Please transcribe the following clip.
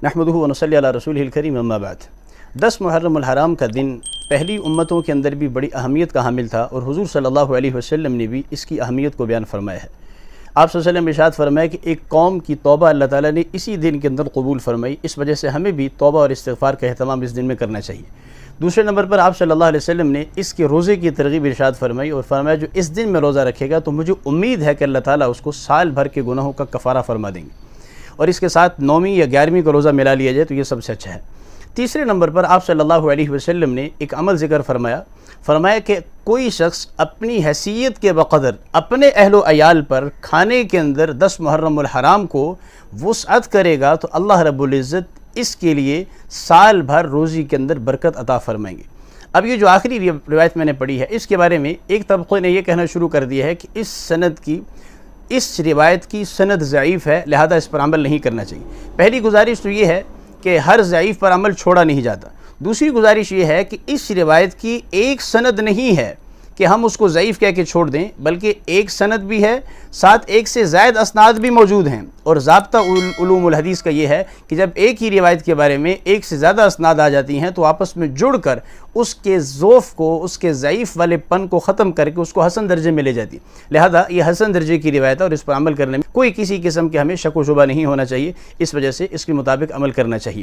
نحمدہ ونصلی علی رسولہ الکریم اما بعد 10 محرم الحرام کا دن پہلی امتوں کے اندر بھی بڑی اہمیت کا حامل تھا اور حضور صلی اللہ علیہ وسلم نے بھی اس کی اہمیت کو بیان فرمایا ہے۔ آپ صلی اللہ علیہ وسلم ارشاد فرمایا کہ ایک قوم کی توبہ اللہ تعالیٰ نے اسی دن کے اندر قبول فرمائی، اس وجہ سے ہمیں بھی توبہ اور استغفار کا اہتمام اس دن میں کرنا چاہیے۔ دوسرے نمبر پر آپ صلی اللہ علیہ وسلم نے اس کے روزے کی ترغیب ارشاد فرمائی اور فرمایا جو اس دن میں روزہ رکھے گا تو مجھے امید ہے کہ اللہ تعالیٰ اس کو سال بھر کے گناہوں کا کفارہ فرما دیں گے، اور اس کے ساتھ 9ویں یا 11ویں کا روزہ ملا لیا جائے تو یہ سب سے اچھا ہے۔ تیسرے نمبر پر آپ صلی اللہ علیہ وسلم نے ایک عمل ذکر فرمایا کہ کوئی شخص اپنی حیثیت کے بقدر اپنے اہل و عیال پر کھانے کے اندر 10 محرم الحرام کو وسعت کرے گا تو اللہ رب العزت اس کے لیے سال بھر روزی کے اندر برکت عطا فرمائیں گے۔ اب یہ جو آخری روایت میں نے پڑھی ہے اس کے بارے میں ایک طبقے نے یہ کہنا شروع کر دیا ہے کہ اس روایت کی سند ضعیف ہے، لہذا اس پر عمل نہیں کرنا چاہیے۔ پہلی گزارش تو یہ ہے کہ ہر ضعیف پر عمل چھوڑا نہیں جاتا۔ دوسری گزارش یہ ہے کہ اس روایت کی ایک سند نہیں ہے کہ ہم اس کو ضعیف کہہ کے چھوڑ دیں، بلکہ ایک سند بھی ہے، ساتھ ایک سے زائد اسناد بھی موجود ہیں، اور ضابطہ علوم الحدیث کا یہ ہے کہ جب ایک ہی روایت کے بارے میں ایک سے زیادہ اسناد آ جاتی ہیں تو آپس میں جڑ کر اس کے ضعف کو، اس کے ضعیف والے پن کو ختم کر کے اس کو حسن درجے میں لے جاتی ہے۔ لہذا یہ حسن درجے کی روایت ہے اور اس پر عمل کرنے میں کوئی کسی قسم کے ہمیں شک و شبہ نہیں ہونا چاہیے، اس وجہ سے اس کے مطابق عمل کرنا چاہیے۔